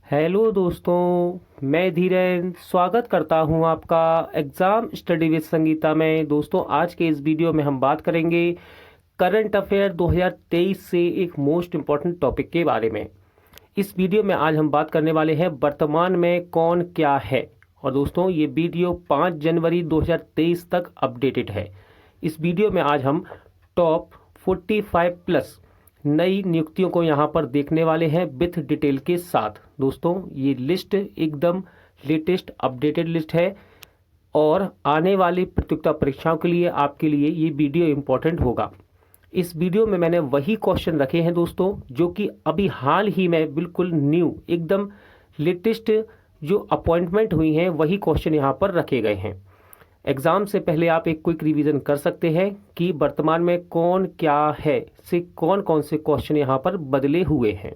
Hello दोस्तों, मैं धीरेन स्वागत करता हूं आपका एग्ज़ाम स्टडी विद संगीता में। दोस्तों, आज के इस वीडियो में हम बात करेंगे करंट अफेयर 2023 से एक मोस्ट इम्पॉर्टेंट टॉपिक के बारे में। इस वीडियो में आज हम बात करने वाले हैं वर्तमान में कौन क्या है। और दोस्तों, ये वीडियो 5 जनवरी 2023 तक अपडेटेड है। इस वीडियो में आज हम टॉप 45 प्लस नई नियुक्तियों को यहाँ पर देखने वाले हैं विथ डिटेल के साथ। दोस्तों, ये लिस्ट एकदम लेटेस्ट अपडेटेड लिस्ट है और आने वाली प्रतियोगिता परीक्षाओं के लिए आपके लिए ये वीडियो इम्पोर्टेंट होगा। इस वीडियो में मैंने वही क्वेश्चन रखे हैं दोस्तों, जो कि अभी हाल ही में बिल्कुल न्यू एकदम लेटेस्ट जो अपॉइंटमेंट हुई हैं वही क्वेश्चन यहाँ पर रखे गए हैं। एग्ज़ाम से पहले आप एक क्विक रिवीजन कर सकते हैं कि वर्तमान में कौन क्या है से कौन कौन से क्वेश्चन यहाँ पर बदले हुए हैं।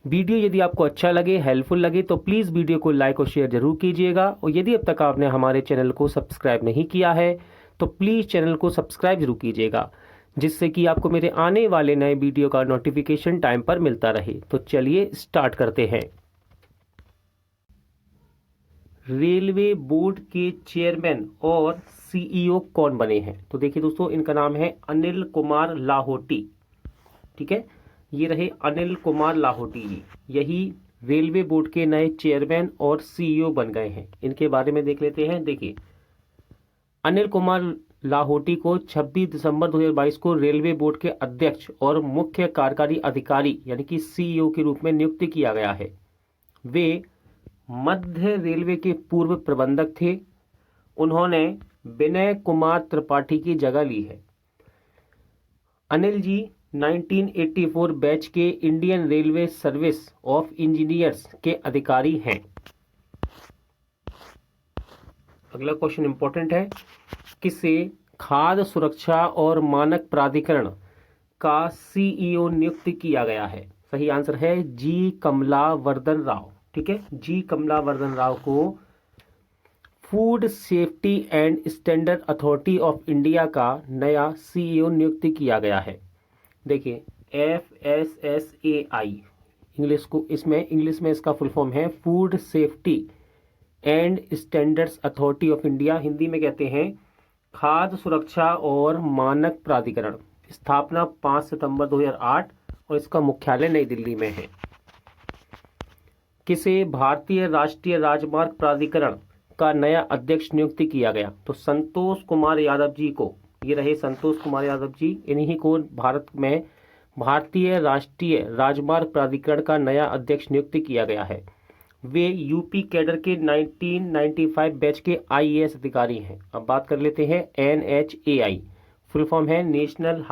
वीडियो यदि आपको अच्छा लगे, हेल्पफुल लगे, तो प्लीज़ वीडियो को लाइक और शेयर जरूर कीजिएगा। और यदि अब तक आपने हमारे चैनल को सब्सक्राइब नहीं किया है तो प्लीज़ चैनल को सब्सक्राइब जरूर कीजिएगा, जिससे कि आपको मेरे आने वाले नए वीडियो का नोटिफिकेशन टाइम पर मिलता रहे। तो चलिए स्टार्ट करते हैं। रेलवे बोर्ड के चेयरमैन और सीईओ कौन बने हैं? तो देखिए दोस्तों, इनका नाम है अनिल कुमार लाहोटी। ठीक है, ये रहे अनिल कुमार लाहोटी जी, यही रेलवे बोर्ड के नए चेयरमैन और सीईओ बन गए हैं। इनके बारे में देख लेते हैं। देखिए, अनिल कुमार लाहोटी को 26 दिसंबर 2022 को रेलवे बोर्ड के अध्यक्ष और मुख्य कार्यकारी अधिकारी यानी कि सीईओ के रूप में नियुक्त किया गया है। वे मध्य रेलवे के पूर्व प्रबंधक थे। उन्होंने विनय कुमार त्रिपाठी की जगह ली है। अनिल जी 1984 बैच के Indian railway service of engineers के अधिकारी हैं। अगला क्वेश्चन इंपॉर्टेंट है। किसे खाद्य सुरक्षा और मानक प्राधिकरण का सीईओ नियुक्त किया गया है? सही आंसर है जी कमलावर्धन राव। ठीक है, जी कमलावर्धन राव को food safety and standard authority of India का नया सीईओ नियुक्त किया गया है। देखिए, FSSAI इंग्लिश में इसका फुल फॉर्म है food safety and standards authority of India. Hindi में कहते हैं खाद्य सुरक्षा और मानक प्राधिकरण। स्थापना 5 सितंबर 2008 और इसका मुख्यालय नई दिल्ली में है। किसे भारतीय राष्ट्रीय राजमार्ग प्राधिकरण का नया अध्यक्ष नियुक्त किया गया? तो संतोष कुमार यादव जी को, ये रहे संतोष कुमार यादव जी, इन्हीं को भारत में भारतीय राष्ट्रीय राजमार्ग प्राधिकरण का नया अध्यक्ष नियुक्त किया गया है। वे यूपी कैडर के 1995 बैच के IAS अधिकारी हैं। अब बात कर लेते हैं NHAI, फुल फॉर्म है national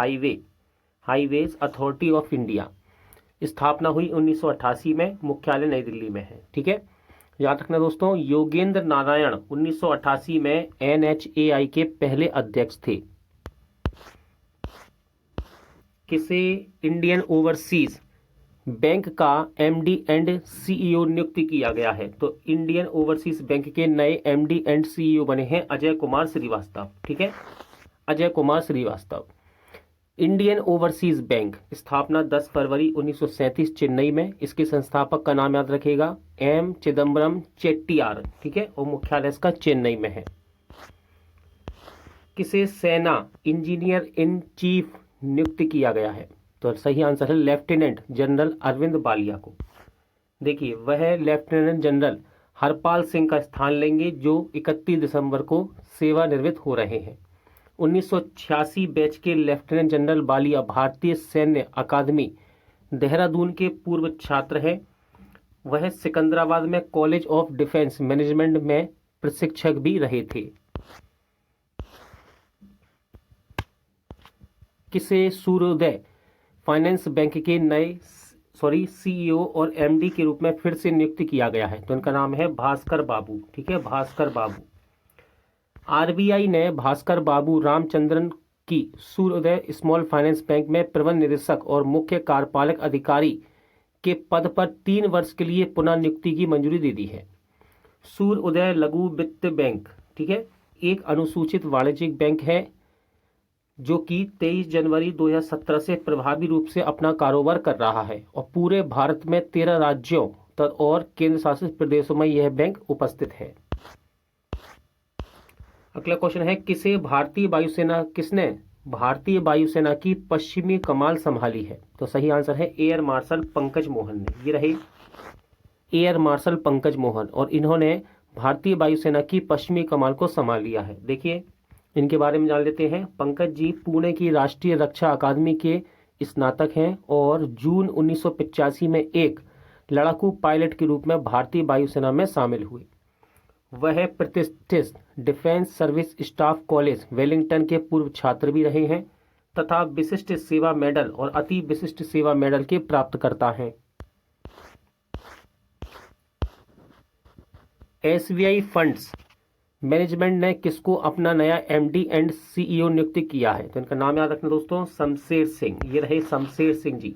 highways authority of India. स्थापना हुई 1988 में, मुख्यालय नई दिल्ली में है। ठीक है, याद रखना दोस्तों, योगेंद्र नारायण 1988 में NHAI के पहले अध्यक्ष थे। किसे इंडियन ओवरसीज बैंक का MD एंड CEO नियुक्त किया गया है? तो इंडियन ओवरसीज बैंक के नए MD एंड CEO बने हैं अजय कुमार श्रीवास्तव। ठीक है, Ajay Kumar Srivastava. Indian Overseas Bank स्थापना 10 फरवरी 1937 चेन्नई में। इसके संस्थापक का नाम याद रखिएगा M चिदम्बरम चेट्टियार। ठीक है, और मुख्यालय इसका चेन्नई में है। किसे सेना इंजीनियर इन चीफ नियुक्त किया गया है? तो सही आंसर है लेफ्टिनेंट जनरल अरविंद बालिया को। देखिए, वह लेफ्टिनेंट जनरल हरपाल सिंह का स्थान लेंगे, जो 31 दिसंबर को सेवानिवृत्त हो रहे हैं। 1986 बैच के लेफ्टिनेंट जनरल बालिया भारतीय सैन्य अकादमी देहरादून के पूर्व छात्र हैं। वह सिकंदराबाद में कॉलेज ऑफ डिफेंस मैनेजमेंट में प्रशिक्षक भी रहे थे। किसे सूर्योदय फाइनेंस बैंक के नए CEO और MD के रूप में फिर से नियुक्त किया गया है? तो इनका नाम है भास्कर बाबू। ठीक है, भास्कर बाबू। RBI ने भास्कर बाबू रामचंद्रन की सूर्योदय स्मॉल फाइनेंस बैंक में प्रबंध निदेशक और मुख्य कार्यपालक अधिकारी के पद पर 3 वर्ष के लिए पुनः नियुक्ति की मंजूरी दे दी है। सूर्योदय लघु वित्त बैंक, ठीक है, एक अनुसूचित वाणिज्यिक बैंक है जो कि 23 जनवरी 2017 से प्रभावी रूप से अपना कारोबार कर रहा है और पूरे भारत में 13 राज्यों और केंद्र शासित प्रदेशों में यह बैंक उपस्थित है। अगला क्वेश्चन है, किसने भारतीय वायुसेना की पश्चिमी कमान संभाली है? तो सही आंसर है एयर मार्शल पंकज मोहन ने। ये रहे एयर मार्शल पंकज मोहन, और इन्होंने भारतीय वायुसेना की पश्चिमी कमान को संभाल लिया है। देखिए इनके बारे में जान लेते हैं। पंकज जी पुणे की राष्ट्रीय रक्षा अकादमी के स्नातक हैं और जून 1985 में एक लड़ाकू पायलट के रूप में भारतीय वायुसेना में शामिल हुए। वह प्रतिष्ठित defence service staff college Wellington के पूर्व छात्र भी रहे हैं तथा विशिष्ट सेवा मेडल और अति विशिष्ट सेवा मेडल के प्राप्तकर्ता हैं। एसबीआई फंड्स मैनेजमेंट ने किसको अपना नया एमडी एंड सीईओ नियुक्त किया है? तो इनका नाम याद रखना दोस्तों, शमशेर सिंह। ये रहे शमशेर सिंह जी।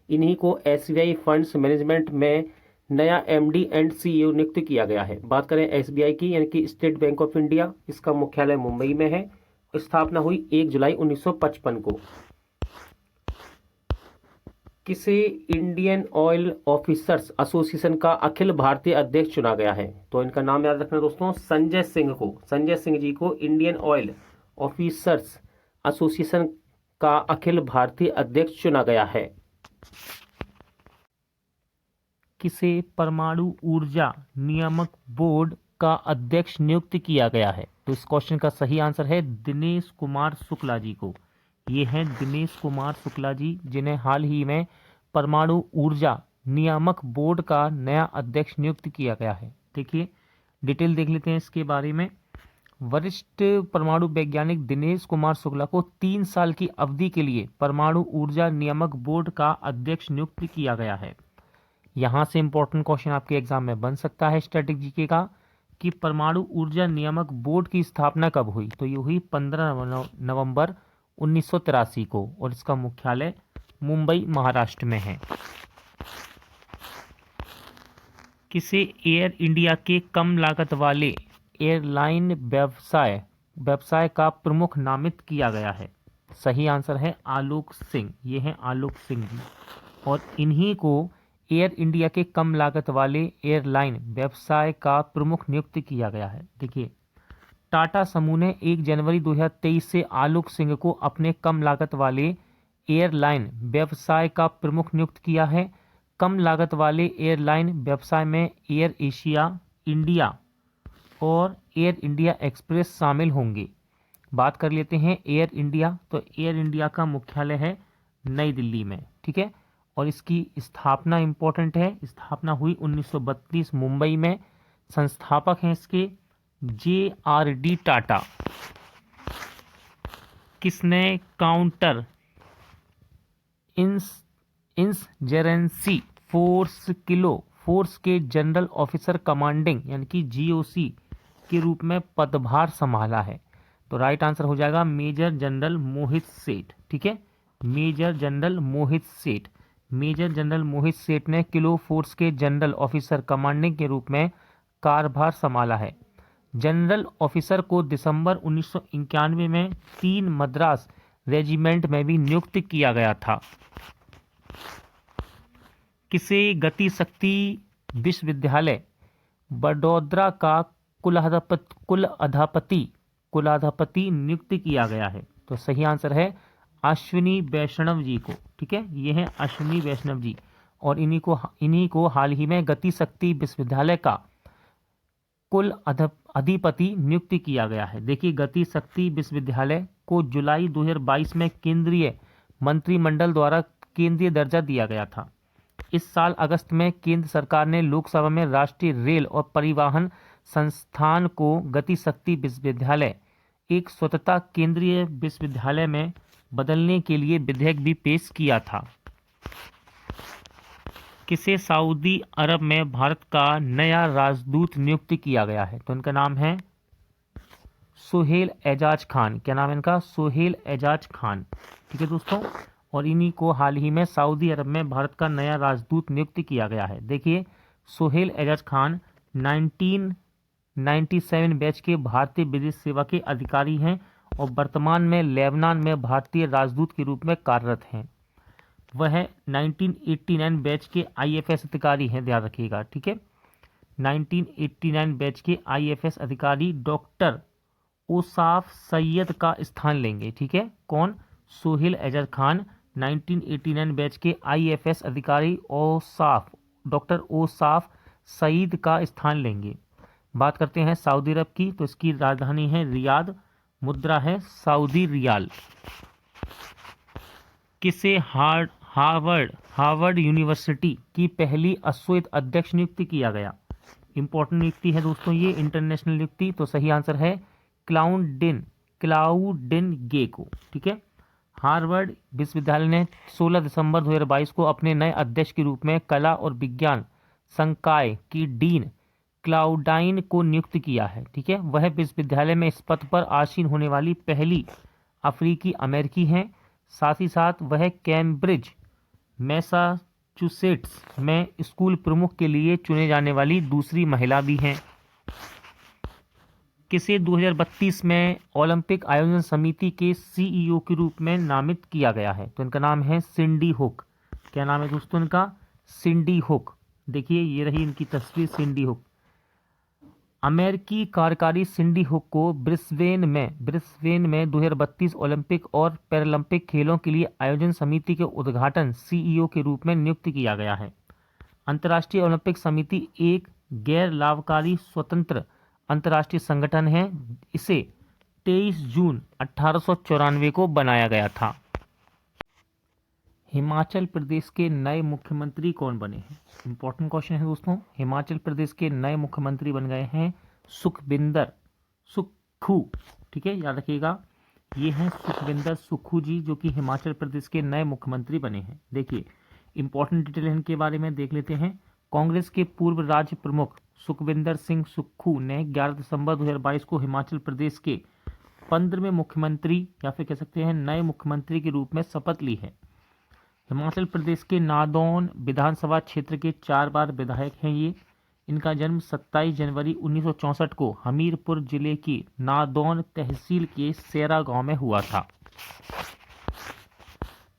इन्हीं को एसबीआई फंड्स मैनेजमेंट में नया एमडी एंड सीईओ नियुक्त किया गया है। बात करें एसबीआई की, यानी कि स्टेट बैंक ऑफ इंडिया, इसका मुख्यालय मुंबई में है। स्थापना हुई 1 जुलाई 1955 को। किसे इंडियन ऑयल ऑफिसर्स एसोसिएशन का अखिल भारतीय अध्यक्ष चुना गया है? तो इनका नाम याद रखना दोस्तों, संजय सिंह को। संजय सिंह जी को इंडियन ऑयल ऑफिसर्स एसोसिएशन का अखिल भारतीय अध्यक्ष चुना गया है। किसे परमाणु ऊर्जा नियामक बोर्ड का अध्यक्ष नियुक्त किया गया है? तो इस क्वेश्चन का सही आंसर है दिनेश कुमार शुक्ला जी को। ये हैं दिनेश कुमार शुक्ला जी, जिन्हें हाल ही में परमाणु ऊर्जा नियामक बोर्ड का नया अध्यक्ष नियुक्त किया गया है। देखिए डिटेल देख लेते हैं इसके बारे में। वरिष्ठ परमाणु वैज्ञानिक दिनेश कुमार शुक्ला को 3 साल की अवधि के लिए परमाणु ऊर्जा नियामक बोर्ड का अध्यक्ष नियुक्त किया गया है। यहाँ से इंपॉर्टेंट क्वेश्चन आपके एग्जाम में बन सकता है स्टैटिक जीके का, कि परमाणु ऊर्जा नियामक बोर्ड की स्थापना कब हुई? तो ये हुई 15 नवंबर 1983 को, और इसका मुख्यालय मुंबई महाराष्ट्र में है। किसे एयर इंडिया के कम लागत वाले एयरलाइन व्यवसाय का प्रमुख नामित किया गया है? सही आंसर है आलोक सिंह। ये हैं आलोक सिंह जी, और इन्हीं को एयर इंडिया के कम लागत वाले एयरलाइन व्यवसाय का प्रमुख नियुक्त किया गया है। देखिए टाटा समूह ने 1 जनवरी 2023 से आलोक सिंह को अपने कम लागत वाले एयरलाइन व्यवसाय का प्रमुख नियुक्त किया है। कम लागत वाले एयरलाइन व्यवसाय में एयर एशिया, इंडिया और एयर इंडिया एक्सप्रेस शामिल होंगे। बात कर लेते हैं एयर इंडिया। तो एयर इंडिया का मुख्यालय है नई दिल्ली में, ठीक है, और इसकी स्थापना इंपॉर्टेंट है। स्थापना हुई 1932 मुंबई में। संस्थापक हैं इसके JRD टाटा। किसने काउंटर इंसजेरेंसी फोर्स के जनरल ऑफिसर कमांडिंग यानी कि GOC के रूप में पदभार संभाला है? तो राइट आंसर हो जाएगा मेजर जनरल मोहित सेठ। ठीक है, मेजर जनरल मोहित सेठ। मेजर जनरल मोहित सेठ ने किलो फोर्स के जनरल ऑफिसर कमांडिंग के रूप में कार्यभार संभाला है। जनरल ऑफिसर को दिसंबर 1991 में 3 मद्रास रेजिमेंट में भी नियुक्त किया गया था। किसे गति शक्ति विश्वविद्यालय बड़ौदा का कुलाधिपति नियुक्त किया गया है? तो सही आंसर है अश्विनी वैष्णव जी को। ठीक है, ये हैं अश्विनी वैष्णव जी, और इन्हीं को हाल ही में गति शक्ति विश्वविद्यालय का कुल अधिपति नियुक्त किया गया है। देखिए गति शक्ति विश्वविद्यालय को जुलाई 2022 में केंद्रीय मंत्रिमंडल द्वारा केंद्रीय दर्जा दिया गया था। इस साल अगस्त में केंद्र सरकार ने लोकसभा में राष्ट्रीय रेल और परिवहन संस्थान को गति शक्ति विश्वविद्यालय एक स्वतंत्र केंद्रीय विश्वविद्यालय में बदलने के लिए विधेयक भी पेश किया था। किसे सऊदी अरब में भारत का नया राजदूत नियुक्त किया गया है? तो इनका नाम है सोहेल एजाज खान। क्या नाम है इनका? सोहेल एजाज खान। ठीक है दोस्तों, और इन्हीं को हाल ही में सऊदी अरब में भारत का नया राजदूत नियुक्त किया गया है। देखिए सोहेल एजाज खान 1997 बैच के भारतीय विदेश सेवा के अधिकारी हैं और वर्तमान में लेबनान में भारतीय राजदूत के रूप में कार्यरत हैं। वह 1989 बैच के आईएफएस अधिकारी हैं, ध्यान रखिएगा, ठीक है। 1989 बैच के आईएफएस अधिकारी डॉक्टर ओसाफ सैयद का स्थान लेंगे, ठीक है। कौन? सोहेल अजहर खान 1989 बैच के आईएफएस अधिकारी डॉक्टर ओसाफ सईद का स्थान लेंगे। बात करते हैं सऊदी अरब की, तो इसकी राजधानी है रियाद, मुद्रा है सऊदी रियाल। किसे हार्वर्ड यूनिवर्सिटी की पहली अश्वेत अध्यक्ष नियुक्त किया गया? इंपॉर्टेंट नियुक्ति है दोस्तों ये, इंटरनेशनल नियुक्ति। तो सही आंसर है क्लाउडिन गे को, ठीक है। हार्वर्ड विश्वविद्यालय ने 16 दिसंबर 2022 को अपने नए अध्यक्ष के रूप में कला और विज्ञान संकाय की डीन क्लाउडाइन को नियुक्त किया है, ठीक है। वह विश्वविद्यालय में इस पद पर आसीन होने वाली पहली अफ्रीकी अमेरिकी हैं। साथ ही साथ वह कैम्ब्रिज मैसाचुसेट्स में स्कूल प्रमुख के लिए चुने जाने वाली दूसरी महिला भी हैं। किसे 2032 में ओलंपिक आयोजन समिति के सीईओ के रूप में नामित किया गया है? तो इनका नाम है सिंडी हुक। क्या नाम है दोस्तों इनका? सिंडी हुक। देखिए ये रही इनकी तस्वीर, सिंडी हुक। अमेरिकी कार्यकारी सिंडी हुक को ब्रिस्बेन में 2032 ओलंपिक और पैरालंपिक खेलों के लिए आयोजन समिति के उद्घाटन सीईओ के रूप में नियुक्त किया गया है। अंतर्राष्ट्रीय ओलंपिक समिति एक गैर लाभकारी स्वतंत्र अंतर्राष्ट्रीय संगठन है। इसे 23 जून 1894 को बनाया गया था। हिमाचल प्रदेश के नए मुख्यमंत्री कौन बने हैं? इंपॉर्टेंट क्वेश्चन है दोस्तों। हिमाचल प्रदेश के नए मुख्यमंत्री बन गए हैं सुखविंदर सुक्खू, ठीक है, याद रखिएगा। ये हैं सुखविंदर सुक्खू जी, जो कि हिमाचल प्रदेश के नए मुख्यमंत्री बने हैं। देखिए इंपॉर्टेंट डिटेल इनके बारे में देख लेते हैं। कांग्रेस के पूर्व राज्य प्रमुख सुखविंदर सिंह सुक्खू ने 11 दिसंबर 2022 को हिमाचल प्रदेश के 15वें मुख्यमंत्री या फिर कह सकते हैं नए मुख्यमंत्री के रूप में शपथ ली है। हिमाचल प्रदेश के नादौन विधानसभा क्षेत्र के 4 बार विधायक हैं ये। इनका जन्म 27 जनवरी 1964 को हमीरपुर जिले की नादौन तहसील के सेरा गांव में हुआ था।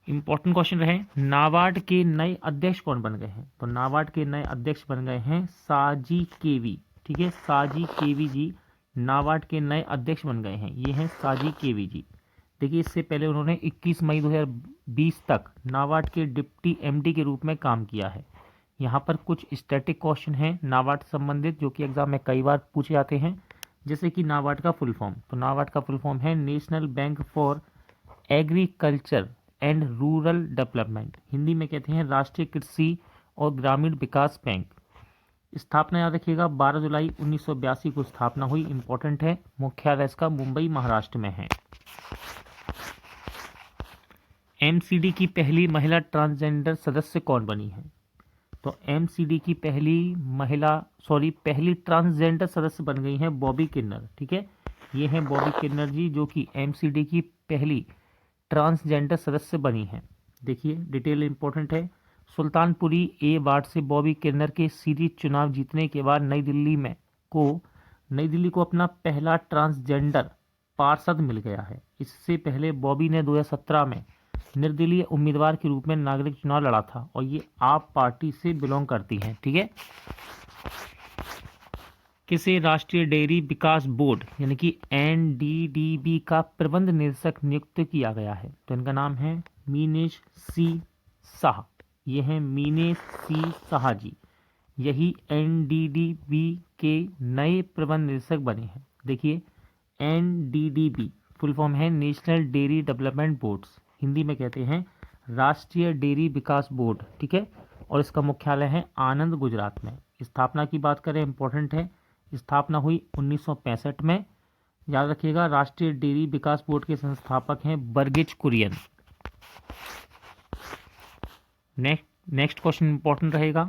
इंपॉर्टेंट क्वेश्चन रहे, नाबार्ड के नए अध्यक्ष कौन बन गए हैं? तो नाबार्ड के नए अध्यक्ष बन गए हैं साजी केवी, ठीक है। साजी केवी जी नाबार्ड के नए अध्यक्ष बन गए हैं। ये हैं साजी केवी जी। देखिए इससे पहले उन्होंने 21 मई 2020 तक नाबार्ड के डिप्टी एमडी के रूप में काम किया है। यहाँ पर कुछ स्टैटिक क्वेश्चन हैं नाबार्ड संबंधित, जो कि एग्जाम में कई बार पूछे जाते हैं। जैसे कि नाबार्ड का फुल फॉर्म, तो नाबार्ड का फुल फॉर्म है national bank for agriculture and rural development, Hindi में कहते हैं राष्ट्रीय कृषि और ग्रामीण विकास बैंक। स्थापना याद रखिएगा 12 जुलाई 1982 को स्थापना हुई। इंपॉर्टेंट है, मुख्यालय इसका मुंबई महाराष्ट्र में है। एमसीडी की पहली महिला ट्रांसजेंडर सदस्य कौन बनी है? तो एमसीडी की पहली ट्रांसजेंडर सदस्य बन गई हैं बॉबी किन्नर, ठीक है। ये हैं बॉबी किन्नर जी, जो कि एमसीडी की पहली ट्रांसजेंडर सदस्य बनी हैं। देखिए डिटेल इंपॉर्टेंट है। सुल्तानपुरी ए वार्ड से बॉबी किन्नर के सीरीज चुनाव जीतने के बाद नई दिल्ली को अपना पहला ट्रांसजेंडर पार्षद मिल गया है। इससे पहले बॉबी ने 2017 में निर्दलीय उम्मीदवार के रूप में नागरिक चुनाव लड़ा था और ये आप पार्टी से बिलोंग करती हैं, ठीक है। किसे राष्ट्रीय डेयरी विकास बोर्ड यानी कि एनडीडीबी का प्रबंध निदेशक नियुक्त किया गया है? तो इनका नाम है मीनेश सी शाह। ये हैं मीनेश सी शाह जी, यही एनडीडीबी के नए प्रबंध निदेशक बने हैं। देखिए एनडीडीबी फुल फॉर्म है national dairy development boards, Hindi में कहते हैं राष्ट्रीय डेयरी विकास बोर्ड, ठीक है। और इसका मुख्यालय है आनंद, गुजरात में। स्थापना की बात करें, इंपॉर्टेंट है, स्थापना हुई 1965 में। याद रखिएगा राष्ट्रीय डेयरी विकास बोर्ड के संस्थापक हैं Verghese Kurien. Next question important रहेगा,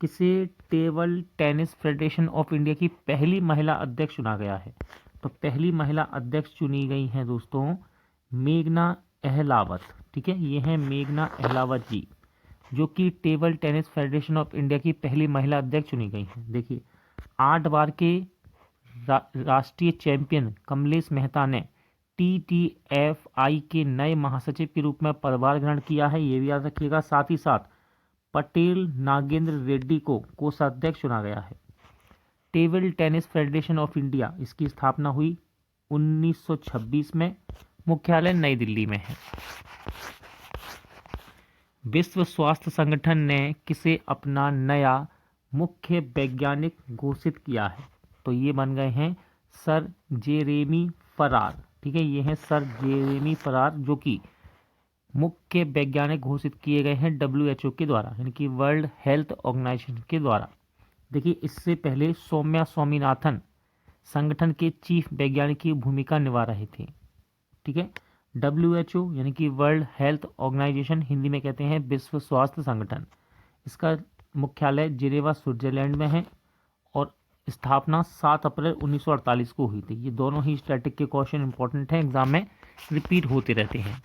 किसे table tennis federation of India की पहली महिला अध्यक्ष चुना गया है? तो पहली महिला अध्यक्ष चुनी गई हैं दोस्तों मेघना अहलावत, ठीक है। ये हैं मेघना अहलावत जी, जो कि table tennis federation of India की पहली महिला अध्यक्ष चुनी गई हैं। देखिए 8 बार के राष्ट्रीय चैंपियन कमलेश मेहता ने TTFI के नए महासचिव के रूप में पदभार ग्रहण किया है, ये भी याद रखिएगा। साथ ही साथ पटेल नागेंद्र रेड्डी को कोषाध्यक्ष चुना गया है। Table tennis federation of India, इसकी स्थापना हुई 1926 में, मुख्यालय नई दिल्ली में है। विश्व स्वास्थ्य संगठन ने किसे अपना नया मुख्य वैज्ञानिक घोषित किया है? तो ये बन गए हैं सर जेरेमी फरार। ठीक है, ये हैं सर जेरेमी फरार, जो कि मुख्य वैज्ञानिक घोषित किए गए हैं WHO के द्वारा, यानी कि वर्ल्ड हेल्थ ऑर्गेनाइजेशन के द्वारा। देखिए, इससे पहले सौम्या स्वामीनाथन संगठन के चीफ वैज्ञानिक की भूमिका निभा रहे थे। ठीक है, WHO यानी कि वर्ल्ड हेल्थ ऑर्गेनाइजेशन, हिंदी में कहते हैं विश्व स्वास्थ्य संगठन, इसका मुख्यालय जिनेवा स्विट्जरलैंड में है और स्थापना 7 अप्रैल 1948 को हुई थी। ये दोनों ही स्टैटिक के क्वेश्चन इंपॉर्टेंट हैं, एग्जाम में रिपीट होते रहते हैं।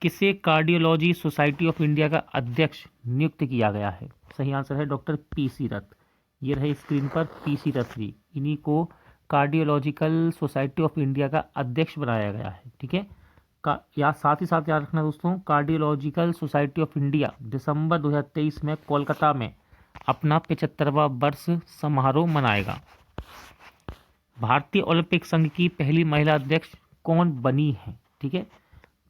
किसे कार्डियोलॉजी सोसाइटी ऑफ इंडिया का अध्यक्ष नियुक्त किया गया है? सही आंसर है डॉक्टर PC रथ। ये रहे स्क्रीन पर PC रथ जी, इन्हीं को कार्डियोलॉजिकल सोसाइटी ऑफ इंडिया का अध्यक्ष बनाया गया है। ठीक है, या साथ ही साथ याद रखना दोस्तों, कार्डियोलॉजिकल सोसाइटी ऑफ इंडिया दिसंबर 2023 में कोलकाता में अपना 75वां वर्ष समारोह मनाएगा। भारतीय ओलंपिक संघ की पहली महिला अध्यक्ष कौन बनी है? ठीक है,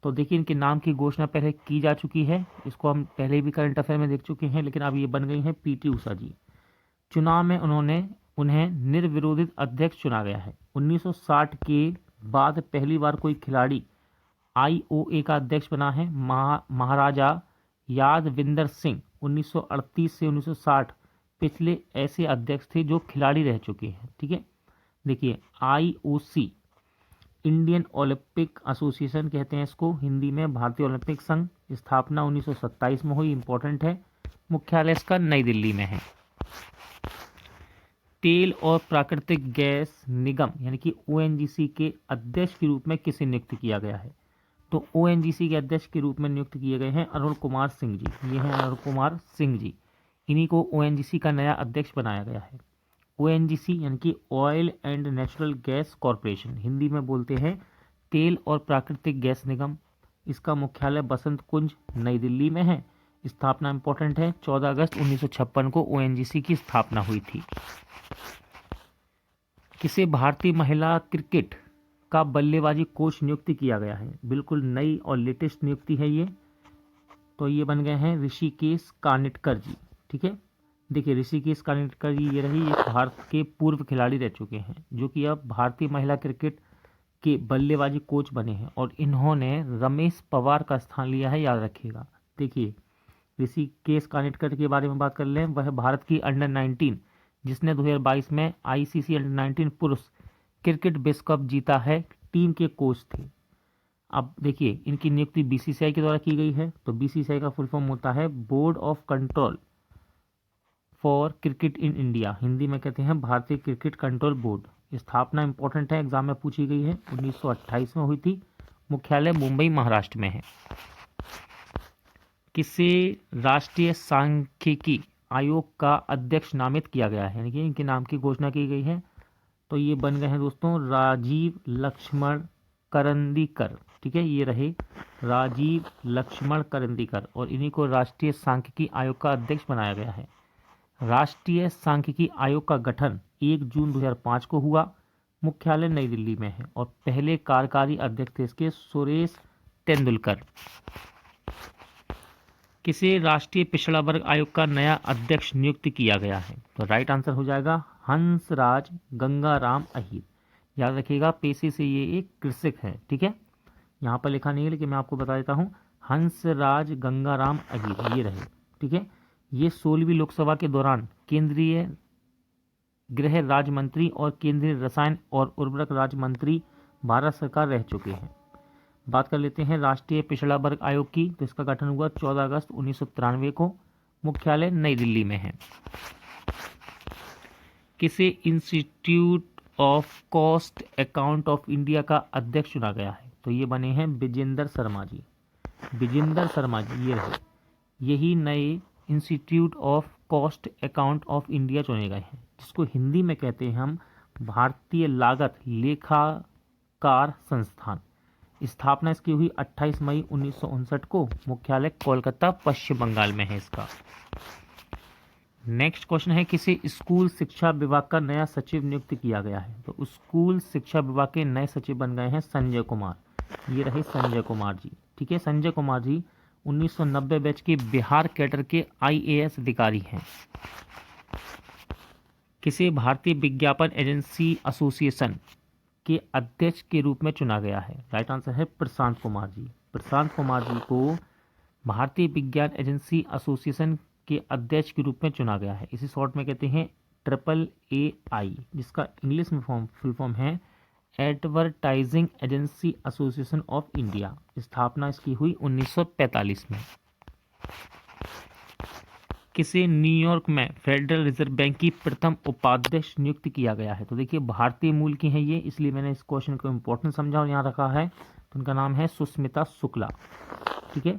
तो देखिए, इनके नाम की घोषणा पहले की जा चुकी है, इसको हम पहले भी करंट अफेयर में देख चुके हैं, लेकिन अब ये बन गई हैं PT उषा जी। चुनाव में उन्हें निर्विरोधित अध्यक्ष चुना गया है। 1960 के बाद पहली बार कोई खिलाड़ी IOA का अध्यक्ष बना है। महाराजा यादविंदर सिंह 1938 से 1960 पिछले ऐसे अध्यक्ष थे जो खिलाड़ी रह चुके हैं। ठीक है, देखिए, IOC इंडियन ओलंपिक एसोसिएशन कहते हैं इसको, हिंदी में भारतीय ओलंपिक संघ, स्थापना 1927 में हुई, इंपॉर्टेंट है, मुख्यालय इसका नई दिल्ली में है। तेल और प्राकृतिक गैस निगम यानी कि ONGC के अध्यक्ष के रूप में किसे नियुक्त किया गया है? तो ONGC के अध्यक्ष के रूप में नियुक्त किए गए हैं अरुण कुमार सिंह जी। ये हैं अरुण कुमार सिंह जी, इन्हीं को ONGC का नया अध्यक्ष बनाया गया है। ONGC यानी कि oil and natural gas corporation, Hindi में बोलते हैं तेल और प्राकृतिक गैस निगम, इसका मुख्यालय बसंत कुंज नई दिल्ली में है। स्थापना इंपॉर्टेंट है, 14 अगस्त 1956 को ONGC की स्थापना हुई थी। किसे भारतीय महिला क्रिकेट का बल्लेबाजी कोच नियुक्त किया गया है? बिल्कुल नई और लेटेस्ट नियुक्ति है ये, तो ये बन गए हैं ऋषिकेश कानिटकर जी। ठीक है, देखिए, ऋषिकेश कानिटकर जी ये रही, एक भारत के पूर्व खिलाड़ी रह चुके हैं जो कि अब भारतीय महिला क्रिकेट के बल्लेबाजी कोच बने हैं और इन्होंने रमेश पवार का स्थान लिया है, याद रखिएगा। देखिए, ऋषिकेश कानिटकर के बारे में बात कर लें, वह भारत की अंडर-19 जिसने 2022 में ICC अंडर-19 पुरुष क्रिकेट विश्व कप जीता है, टीम के कोच थे। अब देखिए, इनकी नियुक्ति BCCI के द्वारा की गई है, तो BCCI का फुल फॉर्म होता है board of control for cricket in India, Hindi में कहते हैं भारतीय क्रिकेट कंट्रोल बोर्ड। स्थापना इंपॉर्टेंट है, एग्जाम में पूछी गई है, 1928 में हुई थी, मुख्यालय मुंबई महाराष्ट्र में है। किसे राष्ट्रीय सांख्यिकी आयोग का अध्यक्ष नामित किया गया है, यानी कि इनके नाम की घोषणा की गई है, तो ये बन गए हैं दोस्तों राजीव लक्ष्मण करंदीकर। ठीक है, ये रहे राजीव लक्ष्मण करंदीकर और इन्हीं को राष्ट्रीय सांख्यिकी आयोग का अध्यक्ष बनाया गया है। राष्ट्रीय सांख्यिकी आयोग का गठन 1 जून 2005 को हुआ, मुख्यालय नई दिल्ली में है और पहले कार्यकारी अध्यक्ष थे इसके सुरेश तेंदुलकर। किसे राष्ट्रीय पिछड़ा वर्ग आयोग का नया अध्यक्ष नियुक्त किया गया है? तो राइट आंसर हो जाएगा हंसराज गंगाराम अहीर। याद रखिएगा, पेशे से ये एक कृषक है। ठीक है, यहाँ पर लिखा नहीं है लेकिन मैं आपको बता देता हूँ, हंसराज गंगाराम अहीर ये रहे। ठीक है, ये 16वीं लोकसभा के दौरान केंद्रीय गृह राज्य मंत्री और केंद्रीय रसायन और उर्वरक राज्य मंत्री भारत सरकार रह चुके हैं। बात कर लेते हैं राष्ट्रीय पिछड़ा वर्ग आयोग की, तो इसका गठन हुआ 14 अगस्त 1993 को, मुख्यालय नई दिल्ली में है। किसे institute of cost account of India का अध्यक्ष चुना गया है? तो ये बने हैं विजेंद्र शर्मा जी। विजेंद्र शर्मा जी ये रहे, यही नए institute of cost account of India चुने गए हैं, जिसको हिंदी में कहते हैं हम भारतीय लागत लेखा कार संस्थान। स्थापना इसकी हुई 28 मई 1959 को। मुख्यालय कोलकाता पश्चिम बंगाल में है इसका। नेक्स्ट क्वेश्चन है, किसी स्कूल शिक्षा विभाग का नया सचिव नियुक्त किया गया है। तो स्कूल शिक्षा विभाग के नए सचिव बन गए हैं संजय कुमार। ये रहे संजय कुमार जी। ठीक है, संजय कुमार जी 1990 बैच के बिहार कैडर के IAS अधिकारी हैं। किसी भारतीय विज्ञापन एजेंसी एसोसिएशन के अध्यक्ष के रूप में चुना गया है। राइट आंसर है प्रशांत कुमार जी। प्रशांत कुमार जी को भारतीय विज्ञान एजेंसी एसोसिएशन के अध्यक्ष के रूप में चुना गया है। इसी शॉर्ट में कहते हैं AAAI, जिसका इंग्लिश में फुल फॉर्म है advertising agency association of India. स्थापना इसकी हुई 1945 में। किसे न्यूयॉर्क में फेडरल रिजर्व बैंक की प्रथम उपाध्यक्ष नियुक्त किया गया है। तो देखिए भारतीय मूल की हैं ये, इसलिए मैंने इस क्वेश्चन को इम्पोर्टेंट समझा और यहाँ रखा है। तो उनका नाम है सुष्मिता शुक्ला। ठीक है,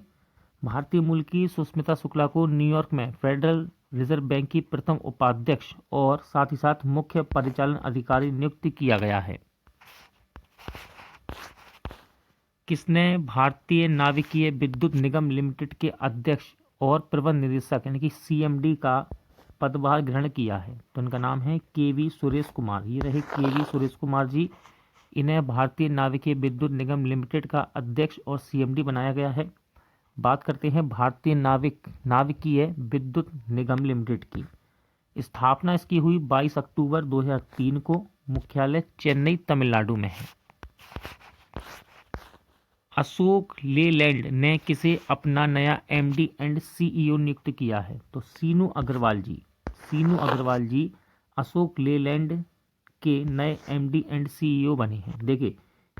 भारतीय मूल की सुष्मिता शुक्ला को न्यूयॉर्क में फेडरल रिजर्व बैंक की प्रथम उपाध्यक्ष और साथ ही साथ मुख्य परिचालन अधिकारी नियुक्त किया गया है। किसने भारतीय नाविकीय विद्युत निगम लिमिटेड के अध्यक्ष और प्रबंध निदेशक यानी कि CMD का पदभार ग्रहण किया है। तो उनका नाम है KV सुरेश कुमार। ये रहे KV सुरेश कुमार जी। इन्हें भारतीय नाविकीय विद्युत निगम लिमिटेड का अध्यक्ष और CMD बनाया गया है। बात करते हैं भारतीय नाविकीय विद्युत निगम लिमिटेड की। स्थापना इसकी हुई 22 अक्टूबर 2003 को। मुख्यालय चेन्नई तमिलनाडु में है। अशोक लेलैंड ने किसे अपना नया MD एंड CEO नियुक्त किया है। तो सीनू अग्रवाल जी। सीनू अग्रवाल जी अशोक लेलैंड के नए MD एंड CEO बने हैं। देखिए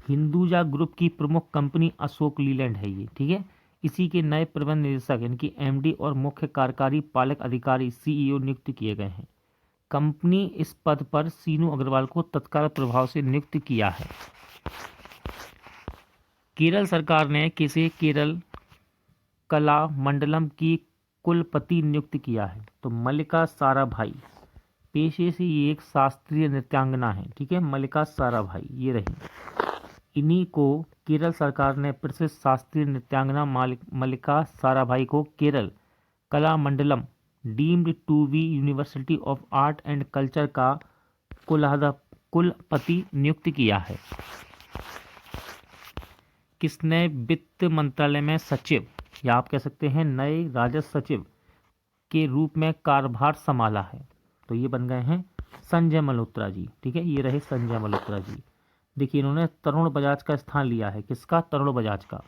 हिंदुजा ग्रुप की प्रमुख कंपनी अशोक लीलैंड है ये। ठीक है, इसी के नए प्रबंध निदेशक यानी कि MD और मुख्य कार्यकारी पालक अधिकारी CEO नियुक्त किए गए हैं। कंपनी इस पद पर सीनू अग्रवाल को तत्काल प्रभाव से नियुक्त किया है। केरल सरकार ने किसे केरल कला मंडलम की कुलपति नियुक्त किया है। तो मल्लिका साराभाई। पेशे से ये एक शास्त्रीय नृत्यांगना है। ठीक है, मल्लिका साराभाई ये रही। इन्हीं को केरल सरकार ने प्रसिद्ध शास्त्रीय नृत्यांगना मल्लिका साराभाई को Kerala Kalamandalam deemed to be university of art and culture का कुलपति नियुक्त किया है। किसने वित्त मंत्रालय में सचिव या आप कह सकते हैं नए राजस्व सचिव के रूप में कार्यभार संभाला है। तो ये बन गए हैं संजय मल्होत्रा जी। ठीक है, ये रहे संजय मल्होत्रा जी। देखिए इन्होंने तरुण बजाज का स्थान लिया है। किसका? तरुण बजाज का।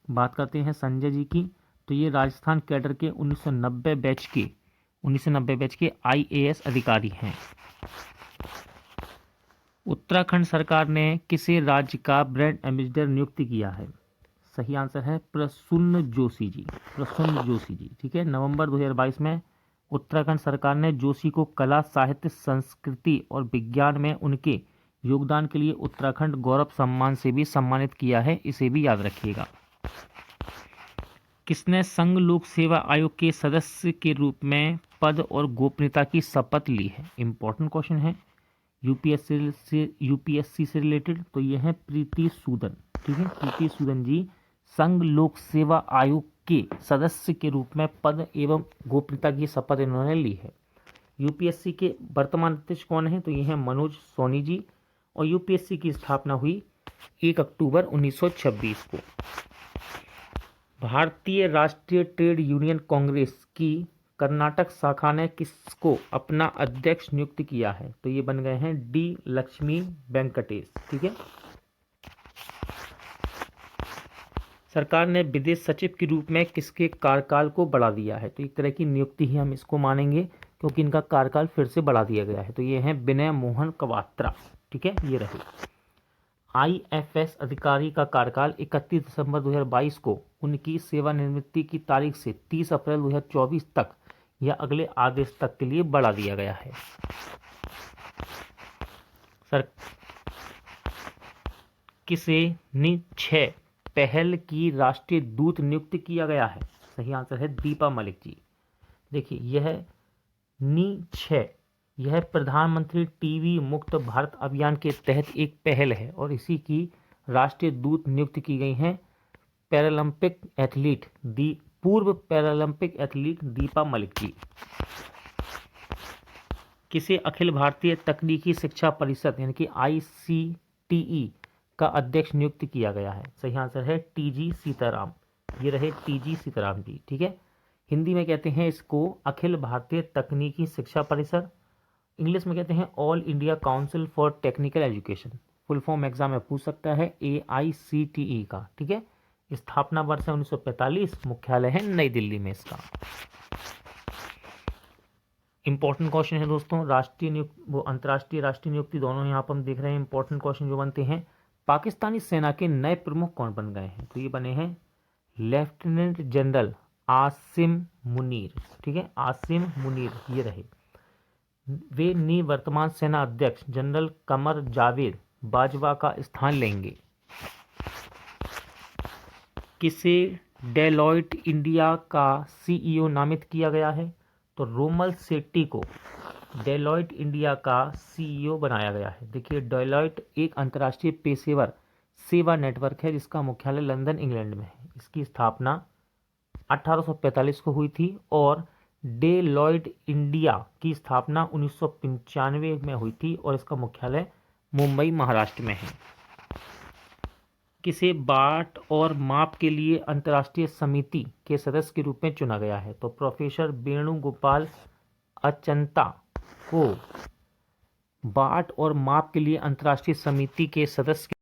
बात करते हैं संजय जी की। तो ये राजस्थान कैडर के 1990 बैच के IAS अधिकारी हैं। उत्तराखंड सरकार ने किसे राज्य का ब्रांड एम्बेसडर नियुक्त किया है। सही आंसर है प्रसून्न जोशी जी। प्रसून्न जोशी जी। ठीक है, नवंबर 2022 में उत्तराखंड सरकार ने जोशी को कला साहित्य संस्कृति और विज्ञान में उनके योगदान के लिए उत्तराखंड गौरव सम्मान से भी सम्मानित किया है। इसे भी याद रखिएगा। किसने संघ लोक सेवा आयोग के सदस्य के रूप में पद और गोपनीयता की शपथ ली है। इंपॉर्टेंट क्वेश्चन है यूपीएससी से रिलेटेड। तो ये है प्रीति सूदन। ठीक है, प्रीति सूदन जी संघ लोक सेवा आयोग के सदस्य के रूप में पद एवं गोपनीयता की शपथ इन्होंने ली है। यूपीएससी के वर्तमान अध्यक्ष कौन है? तो ये हैं मनोज सोनी जी। और यूपीएससी की स्थापना हुई 1 अक्टूबर 1926 को। भारतीय राष्ट्रीय ट्रेड यूनियन कांग्रेस की कर्नाटक शाखा ने किसको अपना अध्यक्ष नियुक्त किया है। तो ये बन गए हैं D लक्ष्मी वेंकटेश। ठीक है, सरकार ने विदेश सचिव के रूप में किसके कार्यकाल को बढ़ा दिया है। तो एक तरह की नियुक्ति ही हम इसको मानेंगे क्योंकि इनका कार्यकाल फिर से बढ़ा दिया गया है। तो ये हैं विनय मोहन कवात्रा। ठीक है, ये रहे। IFS अधिकारी का कार्यकाल 31 दिसंबर 2022 को उनकी सेवानिवृत्ति की तारीख से 30 अप्रैल 2024 तक या अगले आदेश तक के लिए बढ़ा दिया गया है। किसे नि6 पहल की राष्ट्रीय दूत नियुक्त किया गया है। सही आंसर है दीपा मलिक जी। देखिए यह नि6 यह प्रधानमंत्री टीबी मुक्त भारत अभियान के तहत एक पहल है और इसी की राष्ट्रीय दूत नियुक्त की गई हैं पैरालंपिक एथलीट पूर्व पैरालंपिक एथलीट दीपा मलिक जी। किसे अखिल भारतीय तकनीकी शिक्षा परिषद यानी कि ICTE का अध्यक्ष नियुक्त किया गया है? सही आंसर है TG सीताराम। ये रहे TG सीताराम जी। ठीक है, हिंदी में कहते हैं इसको अखिल भारतीय तकनीकी शिक्षा परिषद, इंग्लिश में कहते हैं all India council for technical education. Full form exam में पूछ सकता है AICTE का। ठीक है, स्थापना वर्ष है 1945, मुख्यालय है नई दिल्ली में इसका। इंपॉर्टेंट क्वेश्चन है दोस्तों, राष्ट्रीय नियुक्ति वो अंतर्राष्ट्रीय राष्ट्रीय नियुक्ति दोनों यहाँ पर हम देख रहे हैं। इंपॉर्टेंट क्वेश्चन जो बनते हैं, पाकिस्तानी सेना के नए प्रमुख कौन बन गए हैं? तो ये बने हैं लेफ्टिनेंट जनरल आसिम मुनीर। ठीक है, आसिम मुनीर ये रहे। वे निवर्तमान सेना अध्यक्ष जनरल कमर जावेद बाजवा का स्थान लेंगे। किसे डेलॉयट इंडिया का CEO नामित किया गया है? तो रोमल सेट्टी को डेलॉयट इंडिया का CEO बनाया गया है। देखिए, डेलॉयट एक अंतर्राष्ट्रीय पेशेवर सेवा नेटवर्क है जिसका मुख्यालय लंदन इंग्लैंड में है। इसकी स्थापना 1845 को हुई थी और डेलॉयट इंडिया की स्थापना 1995 में हुई थी और इसका मुख्यालय मुंबई महाराष्ट्र में है। किसे बाट और माप के लिए अंतर्राष्ट्रीय समिति के सदस्य के रूप में चुना गया है? तो प्रोफेसर वेणुगोपाल अचंता को बाट और माप के लिए अंतर्राष्ट्रीय समिति के सदस्य